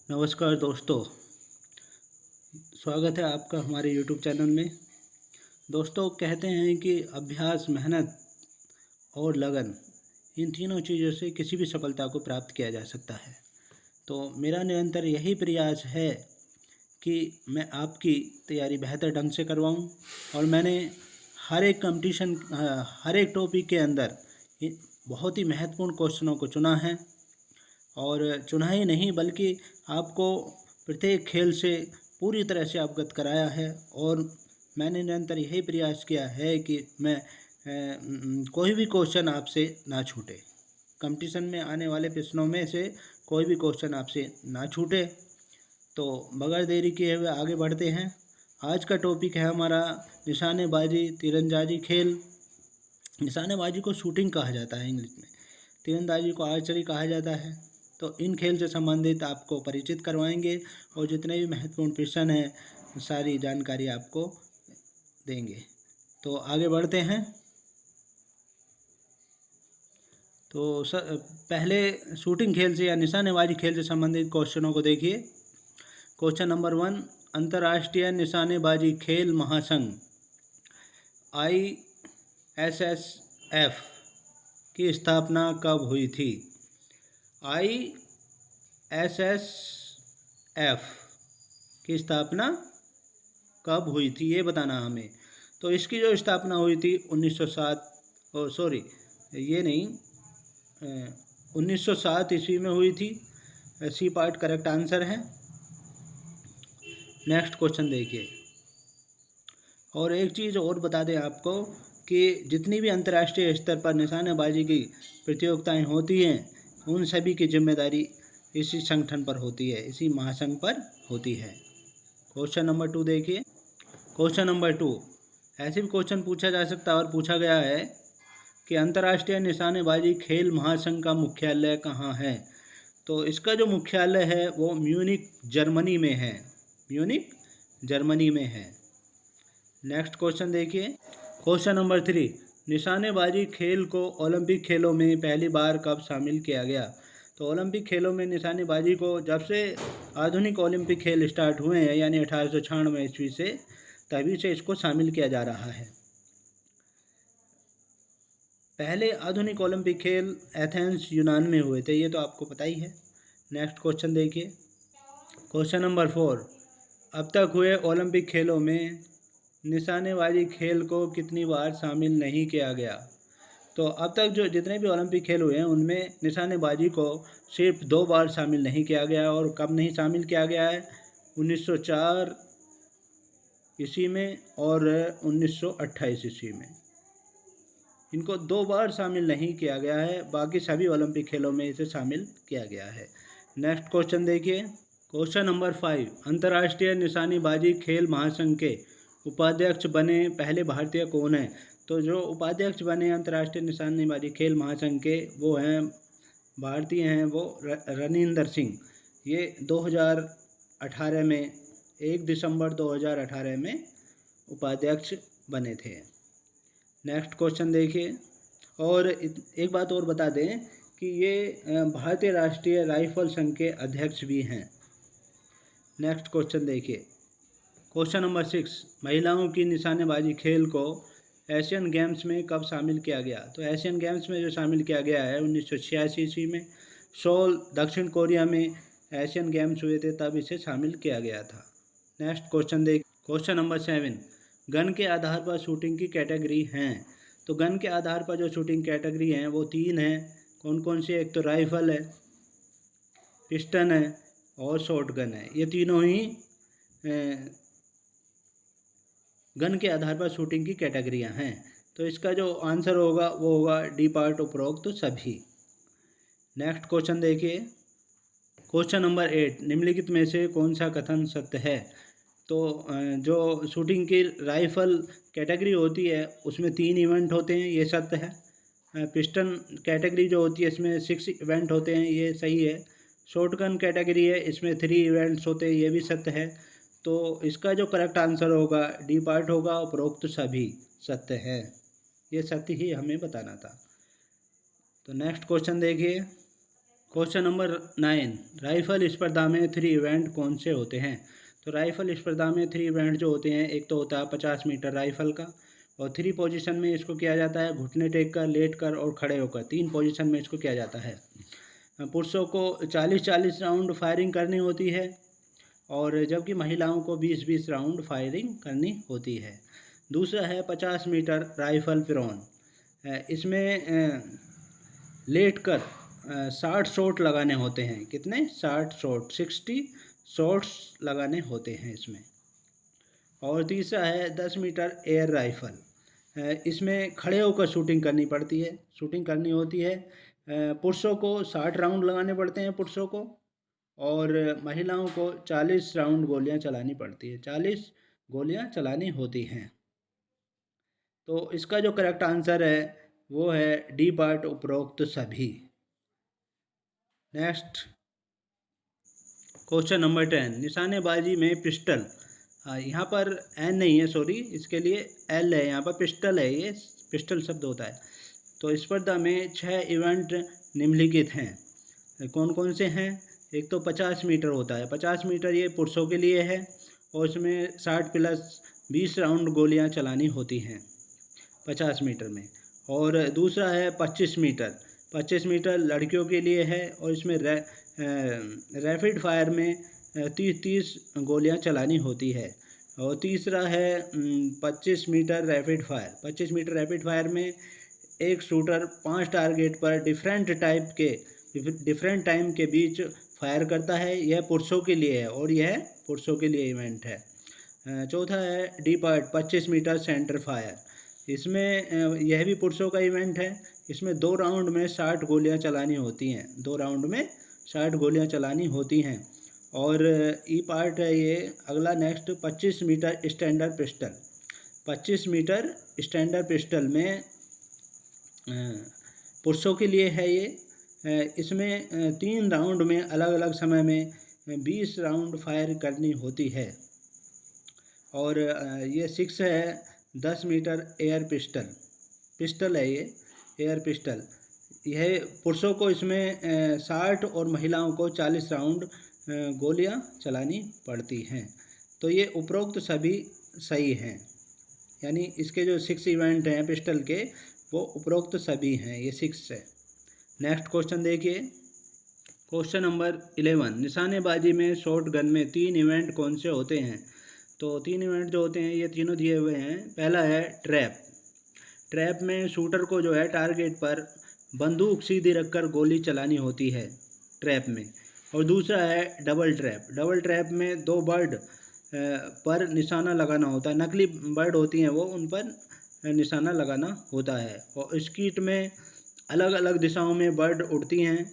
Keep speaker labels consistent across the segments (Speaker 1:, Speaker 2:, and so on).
Speaker 1: नमस्कार दोस्तों, स्वागत है आपका हमारे YouTube चैनल में। दोस्तों, कहते हैं कि अभ्यास, मेहनत और लगन, इन तीनों चीज़ों से किसी भी सफलता को प्राप्त किया जा सकता है। तो मेरा निरंतर यही प्रयास है कि मैं आपकी तैयारी बेहतर ढंग से करवाऊं और मैंने हर एक कंपटीशन, हर एक टॉपिक के अंदर बहुत ही महत्वपूर्ण क्वेश्चनों को चुना है और चुना ही नहीं बल्कि आपको प्रत्येक खेल से पूरी तरह से अवगत कराया है। और मैंने निरंतर यही प्रयास किया है कि मैं कोई भी क्वेश्चन आपसे ना छूटे, कंपटीशन में आने वाले प्रश्नों में से कोई भी क्वेश्चन आपसे ना छूटे। तो बगैर देरी किए हुए आगे बढ़ते हैं। आज का टॉपिक है हमारा निशानेबाजी, तीरंदाजी खेल। निशानेबाजी को शूटिंग कहा जाता है इंग्लिश में, तीरंदाजी को आर्चरी कहा जाता है। तो इन खेल से संबंधित आपको परिचित करवाएंगे और जितने भी महत्वपूर्ण प्रश्न हैं सारी जानकारी आपको देंगे। तो आगे बढ़ते हैं। तो पहले शूटिंग खेल से या निशानेबाजी खेल से संबंधित क्वेश्चनों को देखिए। क्वेश्चन नंबर 1, अंतर्राष्ट्रीय निशानेबाजी खेल महासंघ ISSF की स्थापना कब हुई थी? ISSF की स्थापना कब हुई थी ये बताना हमें। तो इसकी जो स्थापना हुई थी 1907 ईस्वी में हुई थी। सी पार्ट करेक्ट आंसर है। नेक्स्ट क्वेश्चन देखिए। और एक चीज़ और बता दें आपको कि जितनी भी अंतर्राष्ट्रीय स्तर पर निशानेबाजी की प्रतियोगिताएं होती हैं उन सभी की जिम्मेदारी इसी संगठन पर होती है, इसी महासंघ पर होती है। क्वेश्चन नंबर 2 देखिए। क्वेश्चन नंबर 2, ऐसे भी क्वेश्चन पूछा जा सकता है और पूछा गया है कि अंतर्राष्ट्रीय निशानेबाजी खेल महासंघ का मुख्यालय कहाँ है? तो इसका जो मुख्यालय है वो म्यूनिक जर्मनी में है। म्यूनिक जर्मनी में है। नेक्स्ट क्वेश्चन देखिए। क्वेश्चन नंबर 3, निशानेबाजी खेल को ओलंपिक खेलों में पहली बार कब शामिल किया गया? तो ओलंपिक खेलों में निशानेबाजी को जब से आधुनिक ओलंपिक खेल स्टार्ट हुए हैं यानी 1896 ईस्वी से, तभी से इसको शामिल किया जा रहा है। पहले आधुनिक ओलंपिक खेल एथेंस यूनान में हुए थे, ये तो आपको पता ही है। नेक्स्ट क्वेश्चन देखिए। क्वेश्चन नंबर 4, अब तक हुए ओलंपिक खेलों में निशानेबाजी खेल को कितनी बार शामिल नहीं किया गया? तो अब तक जो जितने भी ओलंपिक खेल हुए हैं उनमें निशानेबाजी को सिर्फ 2 बार शामिल नहीं किया गया। और कब नहीं शामिल किया गया है? 1904 ईस्वी में और 1928 ईस्वी में। इनको 2 बार शामिल नहीं किया गया है, बाकी सभी ओलंपिक खेलों में इसे शामिल किया गया है। नेक्स्ट क्वेश्चन देखिए। क्वेश्चन नंबर 5, अंतर्राष्ट्रीय निशानेबाजी खेल महासंघ के उपाध्यक्ष बने पहले भारतीय कौन है? तो जो उपाध्यक्ष बने अंतर्राष्ट्रीय निशानेबाजी खेल महासंघ के वो हैं, भारतीय हैं, वो रनिंदर सिंह। ये 2018 में 1 दिसंबर 2018 में उपाध्यक्ष बने थे। नेक्स्ट क्वेश्चन देखिए। और एक बात और बता दें कि ये भारतीय राष्ट्रीय राइफल संघ के अध्यक्ष भी हैं। नेक्स्ट क्वेश्चन देखिए। क्वेश्चन नंबर 6, महिलाओं की निशानेबाजी खेल को एशियन गेम्स में कब शामिल किया गया? तो एशियन गेम्स में जो शामिल किया गया है 1986 ईस्वी में। सोल, दक्षिण कोरिया में एशियन गेम्स हुए थे, तब इसे शामिल किया गया था। नेक्स्ट क्वेश्चन देख। क्वेश्चन नंबर 7, गन के आधार पर शूटिंग की कैटेगरी हैं। तो गन के आधार पर जो शूटिंग कैटेगरी हैं वो 3 हैं। कौन कौन सी? एक तो राइफल है, पिस्टन है और शॉर्ट गन है। ये तीनों ही गन के आधार पर शूटिंग की कैटेगरियां हैं। तो इसका जो आंसर होगा वो होगा डी पार्ट उपरोक्त तो सभी। नेक्स्ट क्वेश्चन देखिए। क्वेश्चन नंबर 8, निम्नलिखित में से कौन सा कथन सत्य है? तो जो शूटिंग की राइफल कैटेगरी होती है उसमें 3 इवेंट होते हैं, ये सत्य है। पिस्टन कैटेगरी जो होती है इसमें 6 इवेंट होते हैं, ये सही है। शॉर्ट गन कैटेगरी है, इसमें 3 इवेंट्स होते हैं, ये भी सत्य है। तो इसका जो करेक्ट आंसर होगा डी पार्ट होगा, उपरोक्त सभी सत्य है। ये सत्य ही हमें बताना था। तो नेक्स्ट क्वेश्चन देखिए। क्वेश्चन नंबर 9, राइफल स्पर्धा में 3 इवेंट कौन से होते हैं? तो राइफल स्पर्धा में 3 इवेंट जो होते हैं, एक तो होता है 50 मीटर राइफल का, और 3 पोजीशन में इसको किया जाता है, घुटने टेक कर, लेट कर और खड़े होकर, 3 पोजीशन में इसको किया जाता है। पुरुषों को 40-40 राउंड फायरिंग करनी होती है, और जबकि महिलाओं को 20-20 राउंड फायरिंग करनी होती है। दूसरा है 50 मीटर राइफल पिरोन। इसमें लेट कर 60 शॉट लगाने होते हैं। कितने? 60 शॉट, 60 शॉट्स लगाने होते हैं इसमें। और तीसरा है 10 मीटर एयर राइफल। इसमें खड़े होकर शूटिंग करनी पड़ती है, शूटिंग करनी होती है। पुरुषों को 60 राउंड लगाने पड़ते हैं पुरुषों को, और महिलाओं को 40 राउंड गोलियां चलानी पड़ती है, 40 गोलियां चलानी होती हैं। तो इसका जो करेक्ट आंसर है वो है डी पार्ट, उपरोक्त सभी। नेक्स्ट क्वेश्चन नंबर 10, निशानेबाजी में पिस्टल। यहाँ पर एन नहीं है, सॉरी, इसके लिए एल है, यहाँ पर पिस्टल है, ये पिस्टल शब्द होता है। तो स्पर्धा में 6 इवेंट निम्नलिखित हैं। कौन कौन से हैं? एक तो 50 मीटर होता है, 50 मीटर ये पुरुषों के लिए है, और इसमें 60 प्लस 20 राउंड गोलियां चलानी होती हैं 50 मीटर में। और दूसरा है 25 मीटर, 25 मीटर लड़कियों के लिए है, और इसमें रैपिड फायर में 30-30 गोलियां चलानी होती है। और तीसरा है 25 metre rapid fire, 25 metre rapid fire में एक शूटर 5 टारगेट पर डिफरेंट टाइम के बीच फायर करता है। यह पुरुषों के लिए है, और यह पुरुषों के लिए इवेंट है। चौथा है D part, 25 metre centre fire. इसमें यह भी पुरुषों का इवेंट है। इसमें 2 राउंड में 60 गोलियां चलानी होती हैं, 2 राउंड में 60 गोलियां चलानी होती हैं। और ई पार्ट है ये अगला। Next 25 metre standard pistol, 25 metre standard pistol में पुरुषों के लिए है ये। इसमें 3 राउंड में अलग अलग समय में 20 राउंड फायर करनी होती है। और ये 6 है 10 मीटर एयर पिस्टल है ये, एयर पिस्टल। यह पुरुषों को इसमें 60 और महिलाओं को 40 राउंड गोलियां चलानी पड़ती हैं। तो ये उपरोक्त सभी सही हैं, यानी इसके जो 6 इवेंट हैं पिस्टल के, वो उपरोक्त सभी हैं, ये 6 है। नेक्स्ट क्वेश्चन देखिए, क्वेश्चन नंबर 11, निशानेबाजी में शॉट गन में 3 इवेंट कौन से होते हैं? तो 3 इवेंट जो होते हैं ये तीनों दिए हुए हैं। पहला है ट्रैप। ट्रैप में शूटर को जो है टारगेट पर बंदूक सीधी रखकर गोली चलानी होती है ट्रैप में। और दूसरा है डबल ट्रैप। डबल ट्रैप में 2 बर्ड पर निशाना लगाना होता है, नकली बर्ड होती हैं वो, उन पर निशाना लगाना होता है। और स्कीट में अलग अलग दिशाओं में बर्ड उड़ती हैं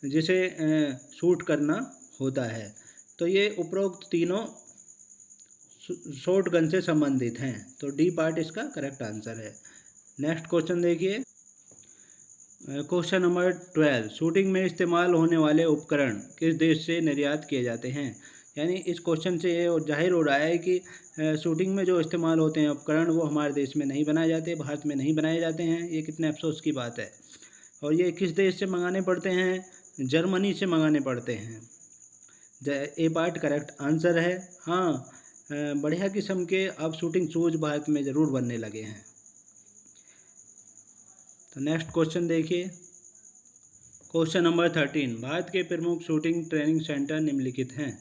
Speaker 1: जिसे शूट करना होता है। तो ये उपरोक्त तीनों शॉट गन से संबंधित हैं, तो डी पार्ट इसका करेक्ट आंसर है। नेक्स्ट क्वेश्चन देखिए, क्वेश्चन नंबर 12, शूटिंग में इस्तेमाल होने वाले उपकरण किस देश से निर्यात किए जाते हैं? यानी इस क्वेश्चन से ये जाहिर हो रहा है कि शूटिंग में जो इस्तेमाल होते हैं उपकरण वो हमारे देश में नहीं बनाए जाते, भारत में नहीं बनाए जाते हैं। ये कितने अफसोस की बात है। और ये किस देश से मंगाने पड़ते हैं? जर्मनी से मंगाने पड़ते हैं। ए पार्ट करेक्ट आंसर है। हाँ, बढ़िया किस्म के अब शूटिंग शूज भारत में ज़रूर बनने लगे हैं। तो नेक्स्ट क्वेश्चन देखिए, क्वेश्चन नंबर 13, भारत के प्रमुख शूटिंग ट्रेनिंग सेंटर निम्नलिखित हैं।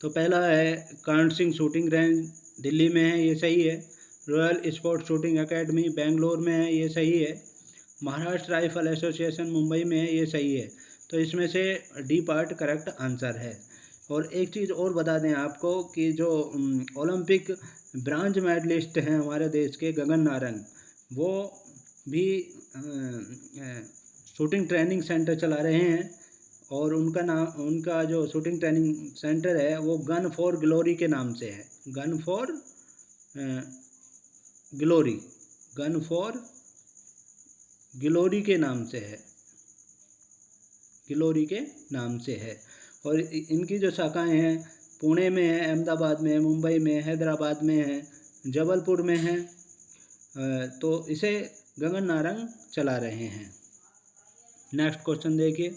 Speaker 1: तो पहला है कर्ण सिंह शूटिंग रेंज, दिल्ली में है, ये सही है। Royal sport shooting academy Bangalore में है, ये सही है। महाराष्ट्र राइफल एसोसिएशन मुंबई में है, ये सही है। तो इसमें से डी पार्ट करेक्ट आंसर है। और एक चीज़ और बता दें आपको कि जो ओलंपिक ब्रांज मेडलिस्ट हैं हमारे देश के, गगन नारंग, वो भी शूटिंग ट्रेनिंग सेंटर चला रहे हैं। और उनका जो शूटिंग ट्रेनिंग सेंटर है वो गन फॉर ग्लोरी के नाम से है। Gun for glory, gun for glory के नाम से है, ग्लोरी के नाम से है। और इनकी जो शाखाएं हैं पुणे में है, अहमदाबाद में है, मुंबई में, हैदराबाद में है, जबलपुर में है। तो इसे गगन नारंग चला रहे हैं। नेक्स्ट क्वेश्चन देखिए,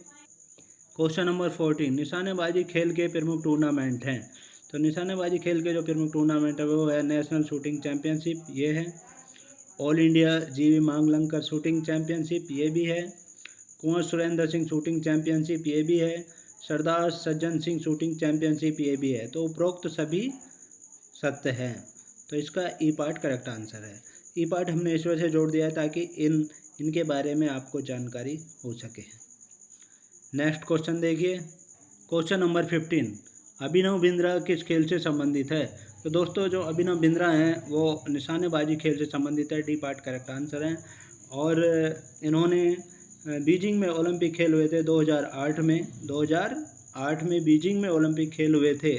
Speaker 1: क्वेश्चन नंबर 14, निशानेबाजी खेल के प्रमुख टूर्नामेंट हैं। तो निशानेबाजी खेल के जो प्रमुख टूर्नामेंट है वो है नेशनल शूटिंग चैम्पियनशिप, ये है। ऑल इंडिया जीवी मांगलंकर शूटिंग चैम्पियनशिप, ये भी है। कुंवर सुरेंद्र सिंह शूटिंग चैम्पियनशिप, ये भी है। सरदार सज्जन सिंह शूटिंग चैम्पियनशिप, ये भी है। तो उपरोक्त सभी सत्य हैं, तो इसका ई पार्ट करेक्ट आंसर है। ई पार्ट हमने इस वजह से जोड़ दिया है ताकि इनके बारे में आपको जानकारी हो सके। नेक्स्ट क्वेश्चन देखिए, क्वेश्चन नंबर 15, अभिनव बिंद्रा किस खेल से संबंधित है। तो दोस्तों जो अभिनव बिंद्रा हैं वो निशानेबाजी खेल से संबंधित है, डी पार्ट करेक्ट आंसर है। और इन्होंने बीजिंग में ओलंपिक खेल हुए थे 2008 में। 2008 में बीजिंग में ओलंपिक खेल हुए थे,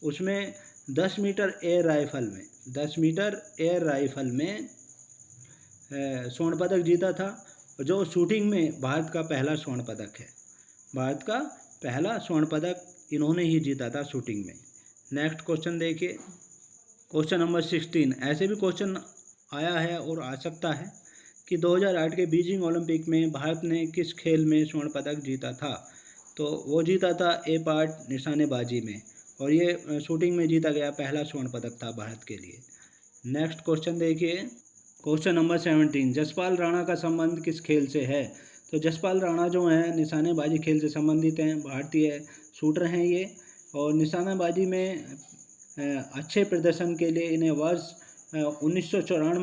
Speaker 1: उसमें 10 मीटर एयर राइफल में 10 मीटर एयर राइफल में स्वर्ण पदक जीता था, जो शूटिंग में भारत का पहला स्वर्ण पदक है। भारत का पहला स्वर्ण पदक इन्होंने ही जीता था शूटिंग में। नेक्स्ट क्वेश्चन देखिए, क्वेश्चन नंबर 16, ऐसे भी क्वेश्चन आया है और आ सकता है कि 2008 के बीजिंग ओलंपिक में भारत ने किस खेल में स्वर्ण पदक जीता था। तो वो जीता था ए पार्ट निशानेबाजी में, और ये शूटिंग में जीता गया पहला स्वर्ण पदक था भारत के लिए। नेक्स्ट क्वेश्चन देखिए, क्वेश्चन नंबर 17, जसपाल राणा का संबंध किस खेल से है। तो जसपाल राणा जो हैं निशानेबाजी खेल से संबंधित हैं, भारतीय शूटर हैं ये। और निशानेबाजी में अच्छे प्रदर्शन के लिए इन्हें वर्ष 1994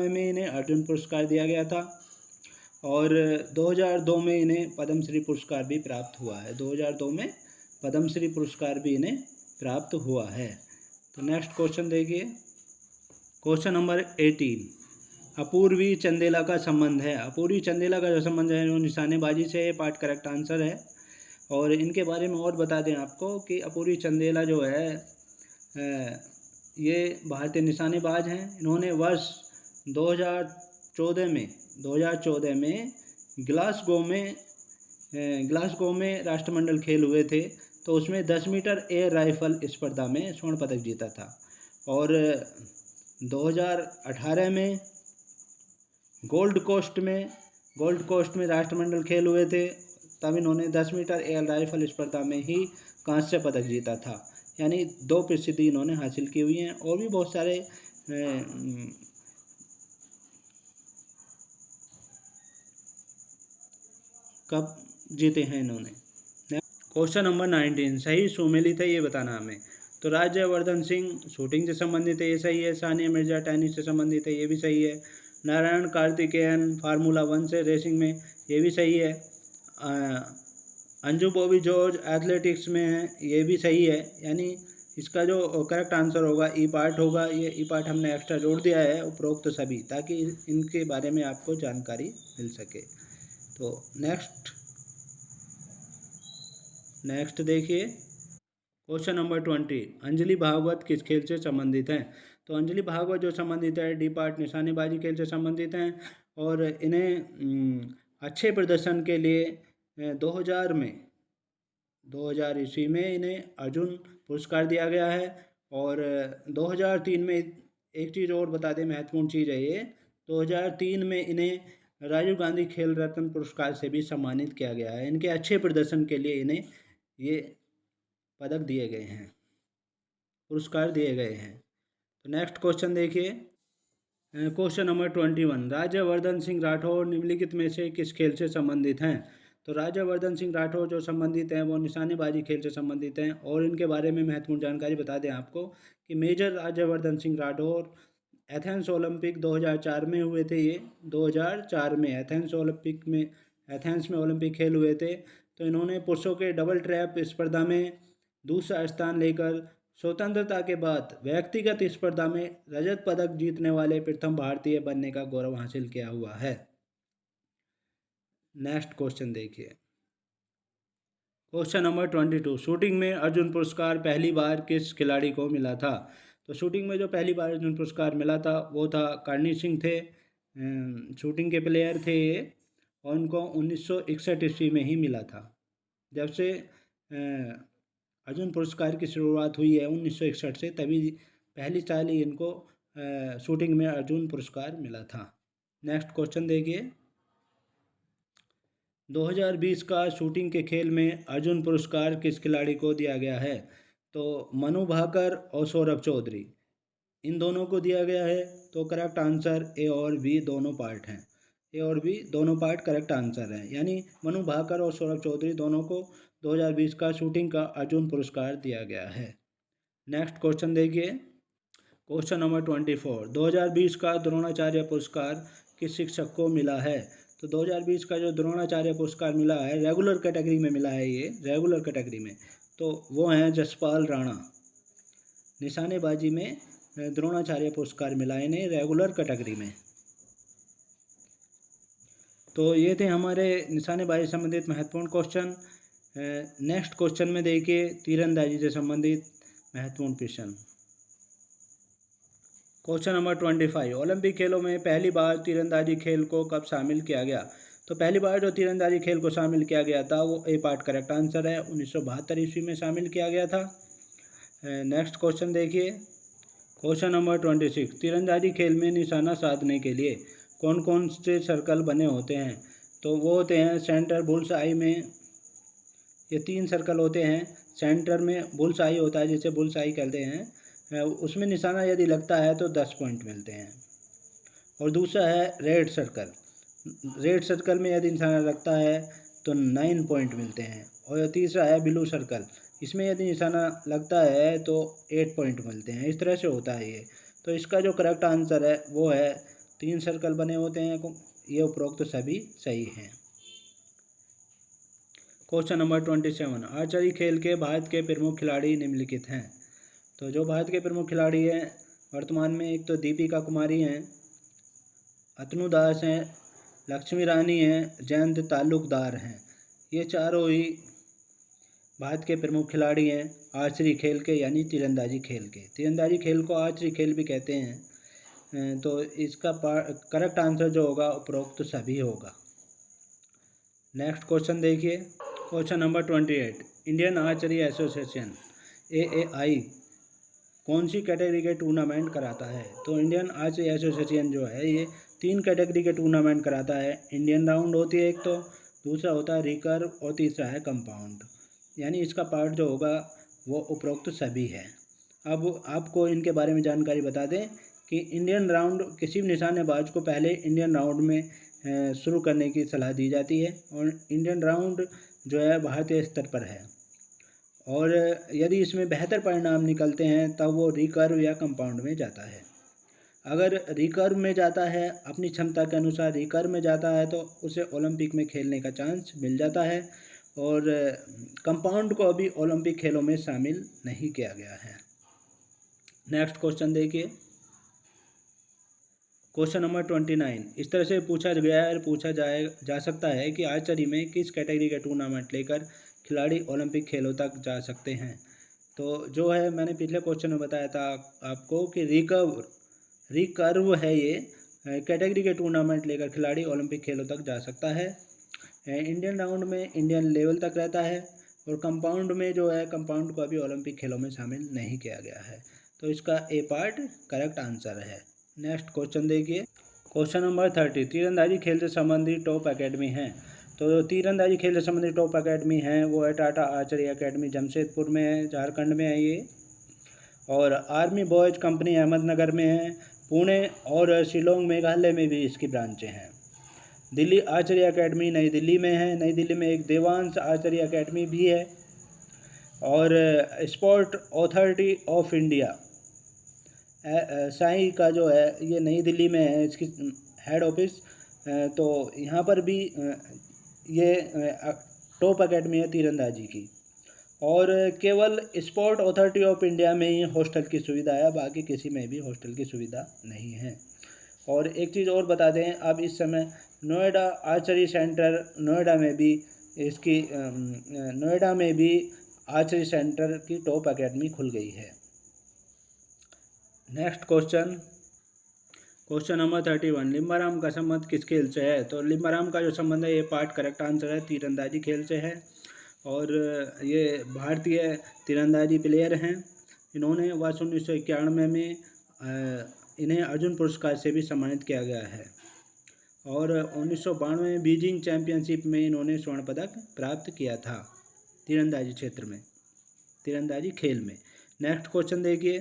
Speaker 1: में इन्हें अर्जुन पुरस्कार दिया गया था, और 2002 में इन्हें पद्मश्री पुरस्कार भी प्राप्त हुआ है। 2002 में पद्मश्री पुरस्कार भी इन्हें प्राप्त हुआ है। तो नेक्स्ट क्वेश्चन देखिए, क्वेश्चन नंबर 18, अपूर्वी चंदेला का संबंध है। अपूर्वी चंदेला का जो संबंध है वो निशानेबाजी से, ये पार्ट करेक्ट आंसर है। और इनके बारे में और बता दें आपको कि अपूर्वी चंदेला जो है ये भारतीय निशानेबाज हैं। इन्होंने वर्ष 2014 में ग्लासगो में राष्ट्रमंडल खेल हुए थे, तो उसमें 10 मीटर एयर राइफल स्पर्धा में स्वर्ण पदक जीता था। और 2018 में गोल्ड कोस्ट में राष्ट्रमंडल खेल हुए थे, तब इन्होंने 10 मीटर एयर राइफल स्पर्धा में ही कांस्य पदक जीता था। यानी 2 प्रसिद्धि इन्होंने हासिल की हुई हैं। और भी बहुत सारे कप जीते हैं इन्होंने। क्वेश्चन नंबर 19, सही सुमेलित है ये बताना हमें। तो राज्यवर्धन सिंह शूटिंग से संबंधित है, ये सही है। सानिया मिर्जा टेनिस से संबंधित है, ये भी सही है। नारायण कार्तिकेयन फार्मूला 1 से रेसिंग में, ये भी सही है। अंजू बॉबी जॉर्ज एथलेटिक्स में है, ये भी सही है। यानी इसका जो करेक्ट आंसर होगा ई पार्ट होगा। ये ई पार्ट हमने एक्स्ट्रा जोड़ दिया है उपरोक्त सभी, ताकि इनके बारे में आपको जानकारी मिल सके। तो नेक्स्ट देखिए, क्वेश्चन नंबर 20, अंजलि भागवत किस खेल से संबंधित हैं। तो अंजलि भागवत जो संबंधित है डी पार्ट निशानेबाजी खेल से संबंधित हैं। और इन्हें अच्छे प्रदर्शन के लिए 2000 ईस्वी में इन्हें अर्जुन पुरस्कार दिया गया है। और 2003 में एक चीज़ और बता दें, महत्वपूर्ण चीज़ है ये, 2003 में इन्हें राजीव गांधी खेल रत्न पुरस्कार से भी सम्मानित किया गया है। इनके अच्छे प्रदर्शन के लिए इन्हें ये पदक दिए गए हैं, पुरस्कार दिए गए हैं। तो नेक्स्ट क्वेश्चन देखिए, क्वेश्चन नंबर 21, राज्यवर्धन सिंह राठौर निम्नलिखित में से किस खेल से संबंधित हैं। तो राज्यवर्धन सिंह राठौर जो संबंधित हैं वो निशानेबाजी खेल से संबंधित हैं। और इनके बारे में महत्वपूर्ण जानकारी बता दें आपको कि major Rajyavardhan Singh Rathore Athens Olympic 2004 में हुए थे। ये 2004 में एथेंस में ओलंपिक खेल हुए थे। तो इन्होंने पुरुषों के डबल ट्रैप स्पर्धा में दूसरा स्थान लेकर स्वतंत्रता के बाद व्यक्तिगत स्पर्धा में रजत पदक जीतने वाले प्रथम भारतीय बनने का गौरव हासिल किया हुआ है। नेक्स्ट क्वेश्चन देखिए, क्वेश्चन नंबर 22, शूटिंग में अर्जुन पुरस्कार पहली बार किस खिलाड़ी को मिला था। तो शूटिंग में जो पहली बार अर्जुन पुरस्कार मिला था वो था कर्णी सिंह थे, शूटिंग के प्लेयर थे ये, और उनको 1961 ईस्वी में ही मिला था। जब से अर्जुन पुरस्कार की शुरुआत हुई है 1961 से, तभी पहली साल ही इनको शूटिंग में अर्जुन पुरस्कार मिला था। नेक्स्ट क्वेश्चन देखिए, 2020 का शूटिंग के खेल में अर्जुन पुरस्कार किस खिलाड़ी को दिया गया है? तो मनु भाकर और सौरभ चौधरी, इन दोनों को दिया गया है। तो करेक्ट आंसर ए और बी दोनों पार्ट हैं। ए और बी दोनों पार्ट करेक्ट आंसर हैं, यानी मनु भाकर और सौरभ चौधरी दोनों को 2020 का शूटिंग का अर्जुन पुरस्कार दिया गया है। नेक्स्ट क्वेश्चन देखिए, क्वेश्चन नंबर 24। 2020 का द्रोणाचार्य पुरस्कार किस शिक्षक को मिला है? तो 2020 का जो द्रोणाचार्य पुरस्कार मिला है, रेगुलर कैटेगरी में मिला है, ये रेगुलर कैटेगरी में, तो वो हैं जसपाल राणा। निशानेबाजी में द्रोणाचार्य पुरस्कार मिला इन्हें रेगुलर कैटेगरी में। तो ये थे हमारे निशानेबाजी संबंधित महत्वपूर्ण क्वेश्चन। नेक्स्ट क्वेश्चन में देखिए तीरंदाजी से संबंधित महत्वपूर्ण प्रश्न। Question number 25। ओलंपिक खेलों में पहली बार तीरंदाजी खेल को कब शामिल किया गया? तो पहली बार जो तीरंदाजी खेल को शामिल किया गया था वो ए पार्ट करेक्ट आंसर है, 1972 ईस्वी में शामिल किया गया था। नेक्स्ट क्वेश्चन देखिए, क्वेश्चन नंबर 26। तीरंदाजी खेल में निशाना साधने के लिए कौन कौन से सर्कल बने होते हैं? तो वो होते हैं सेंटर बुल्स आई में, ये 3 सर्कल होते हैं। सेंटर में बुल्स आई होता है, जिसे बुल्स आई कहते हैं, उसमें निशाना यदि लगता है तो 10 पॉइंट मिलते हैं। और दूसरा है रेड सर्कल, रेड सर्कल में यदि निशाना लगता है तो 9 पॉइंट मिलते हैं। और तीसरा है ब्लू सर्कल, इसमें यदि निशाना लगता है तो 8 पॉइंट मिलते हैं। इस तरह से होता है ये। तो इसका जो करेक्ट आंसर है वो है 3 सर्कल बने होते हैं, ये उपरोक्त तो सभी सही हैं। Question number 27। आर्चरी खेल के भारत के प्रमुख खिलाड़ी निम्नलिखित हैं। तो जो भारत के प्रमुख खिलाड़ी हैं वर्तमान में, एक तो दीपिका कुमारी हैं, अतनु दास हैं, लक्ष्मी रानी हैं, जयंत तालुकदार हैं। ये चारों ही भारत के प्रमुख खिलाड़ी हैं आर्चरी खेल के, यानी तीरंदाजी खेल के। तीरंदाजी खेल को आर्चरी खेल भी कहते हैं। तो इसका करेक्ट आंसर जो होगा उपरोक्त सभी होगा। नेक्स्ट क्वेश्चन देखिए, question number 28। Indian archery association AAI कौन सी कैटेगरी के टूर्नामेंट कराता है? तो इंडियन आर्चरी एसोसिएशन जो है ये 3 कैटेगरी के टूर्नामेंट कराता है। इंडियन राउंड होती है एक, तो दूसरा होता है रिकर्व और तीसरा है कंपाउंड, यानी इसका पार्ट जो होगा वो उपरोक्त सभी है। अब आपको इनके बारे में जानकारी बता दें कि इंडियन राउंड किसी भी निशानेबाज को पहले इंडियन राउंड में शुरू करने की सलाह दी जाती है, और इंडियन राउंड जो है भारतीय स्तर पर है। और यदि इसमें बेहतर परिणाम निकलते हैं तब वो रिकर्व या कंपाउंड में जाता है। अगर रिकर्व में जाता है, अपनी क्षमता के अनुसार रिकर्व में जाता है, तो उसे ओलंपिक में खेलने का चांस मिल जाता है। और कंपाउंड को अभी ओलंपिक खेलों में शामिल नहीं किया गया है। नेक्स्ट क्वेश्चन देखिए, क्वेश्चन नंबर 29। इस तरह से पूछा जा सकता है कि आर्चरी में किस कैटेगरी का टूर्नामेंट लेकर खिलाड़ी ओलंपिक खेलों तक जा सकते हैं? तो जो है मैंने पिछले क्वेश्चन में बताया था आपको कि रिकर्व है ये कैटेगरी के टूर्नामेंट लेकर खिलाड़ी ओलंपिक खेलों तक जा सकता है। इंडियन राउंड में इंडियन लेवल तक रहता है, और कंपाउंड में जो है कंपाउंड को अभी ओलंपिक खेलों में शामिल नहीं किया गया है। तो इसका ए पार्ट करेक्ट आंसर है। नेक्स्ट क्वेश्चन देखिए, क्वेश्चन नंबर 30। तीरंदाजी खेल से संबंधित टॉप एकेडमी हैं। तो तीरंदाजी खेल से संबंधित टॉप एकेडमी हैं वो है टाटा आर्चरी एकेडमी, जमशेदपुर में है, झारखंड में है ये। और आर्मी बॉयज़ कंपनी अहमदनगर में है, पुणे और शिलोंग मेघालय में भी इसकी ब्रांचें हैं। दिल्ली आर्चरी एकेडमी नई दिल्ली में है, नई दिल्ली में एक देवांश आर्चरी एकेडमी भी है। और sport authority of India Sai का जो है ये नई दिल्ली में है, इसकी हेड ऑफिस। तो यहाँ पर भी ये टॉप एकेडमी है तीरंदाजी की। और केवल स्पोर्ट अथॉरिटी ऑफ इंडिया में ही हॉस्टल की सुविधा है, बाकी किसी में भी हॉस्टल की सुविधा नहीं है। और एक चीज़ और बता दें, अब इस समय नोएडा आर्चरी सेंटर, नोएडा में भी आर्चरी सेंटर की टॉप एकेडमी खुल गई है। Next question number 31। लिम्बाराम का संबंध किस खेल से है? तो लिम्बाराम का जो संबंध है ये पार्ट करेक्ट आंसर है, तीरंदाजी खेल से है। और ये भारतीय तीरंदाजी प्लेयर हैं। इन्होंने वर्ष 1991 में इन्हें अर्जुन पुरस्कार से भी सम्मानित किया गया है। और 1992 में बीजिंग चैम्पियनशिप में इन्होंने स्वर्ण पदक प्राप्त किया था तीरंदाजी क्षेत्र में, तीरंदाजी खेल में। नेक्स्ट क्वेश्चन देखिए,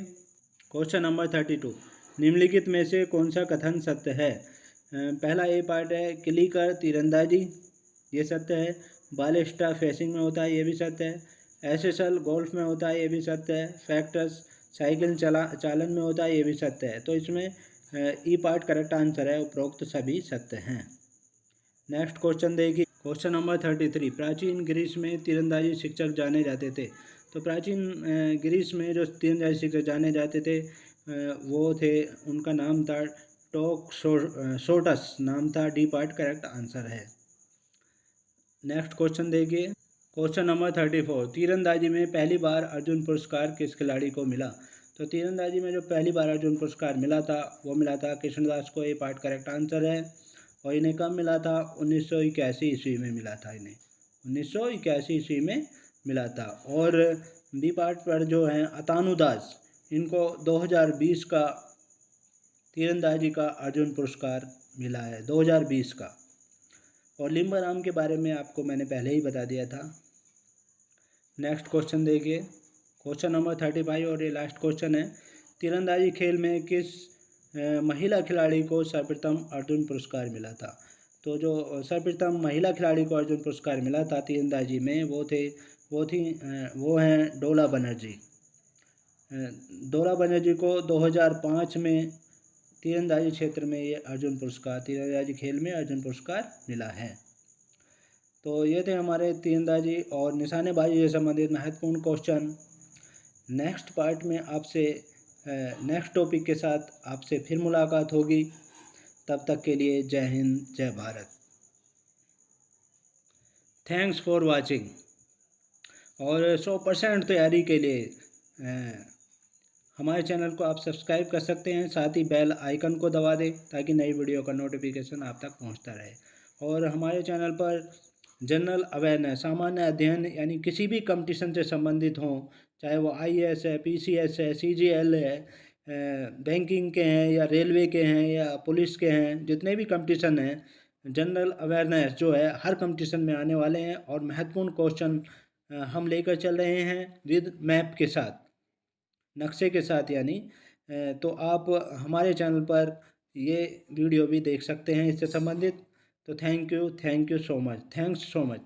Speaker 1: क्वेश्चन नंबर 32, निम्नलिखित में से कौन सा कथन सत्य है? पहला ए पार्ट है, किली कर तीरंदाजी, ये सत्य है। बालिस्टा फेसिंग में होता है, ये भी सत्य है। एसएसएल गोल्फ में होता है, ये भी सत्य है। फैक्टस साइकिल चालन में होता है, ये भी सत्य है। तो इसमें ई पार्ट करेक्ट आंसर है, उपरोक्त सभी सत्य हैं। नेक्स्ट क्वेश्चन देखिए, क्वेश्चन नंबर 33, प्राचीन ग्रीस में तीरंदाजी शिक्षक जाने जाते थे। तो प्राचीन ग्रीस में जो तीरंदाजी शिक्षक जाने जाते थे वो थे, उनका नाम था टोक्सोटस नाम था। डी पार्ट करेक्ट आंसर है। नेक्स्ट क्वेश्चन देखिए, क्वेश्चन नंबर 34, तीरंदाजी में पहली बार अर्जुन पुरस्कार किस खिलाड़ी को मिला? तो तीरंदाजी में जो पहली बार अर्जुन पुरस्कार मिला था वो मिला था कृष्णदास को। ये पार्ट करेक्ट आंसर है। और इन्हें कब मिला था? 1981 ईस्वी में मिला था। इन्हें 1981 ईस्वी में मिला था। और बी पार्ट पर जो है अतानु दास, इनको 2020 का तीरंदाजी का अर्जुन पुरस्कार मिला है, 2020 का। और लिम्बाराम के बारे में आपको मैंने पहले ही बता दिया था। नेक्स्ट क्वेश्चन देखिए, क्वेश्चन नंबर 35 और ये लास्ट क्वेश्चन है, तीरंदाजी खेल में किस महिला खिलाड़ी को सर्वप्रथम अर्जुन पुरस्कार मिला था? तो जो सर्वप्रथम महिला खिलाड़ी को अर्जुन पुरस्कार मिला था तीरंदाजी में वो हैं डोला बनर्जी। डोला बनर्जी को 2005 में तीरंदाजी क्षेत्र में ये अर्जुन पुरस्कार, तीरंदाजी खेल में अर्जुन पुरस्कार मिला है। तो ये थे हमारे तीरंदाजी और निशानेबाजी से संबंधित महत्वपूर्ण क्वेश्चन। नेक्स्ट पार्ट में आपसे नेक्स्ट टॉपिक के साथ आपसे फिर मुलाकात होगी। तब तक के लिए जय हिंद, जय भारत। Thanks for watching. और 100% तैयारी के लिए हमारे चैनल को आप सब्सक्राइब कर सकते हैं, साथ ही बेल आइकन को दबा दें ताकि नई वीडियो का नोटिफिकेशन आप तक पहुंचता रहे। और हमारे चैनल पर जनरल अवेयरनेस, सामान्य अध्ययन, यानी किसी भी कंपटीशन से संबंधित हों, चाहे वो IAS है, PCS है, CGL है, बैंकिंग के हैं या रेलवे के हैं या पुलिस के हैं, जितने भी कंपटीशन हैं, जनरल अवेयरनेस जो है हर कंपटीशन में आने वाले हैं। और महत्वपूर्ण क्वेश्चन हम लेकर चल रहे हैं विद मैप के साथ, नक्शे के साथ यानी। तो आप हमारे चैनल पर ये वीडियो भी देख सकते हैं इससे संबंधित। तो thank you so much, thanks so much.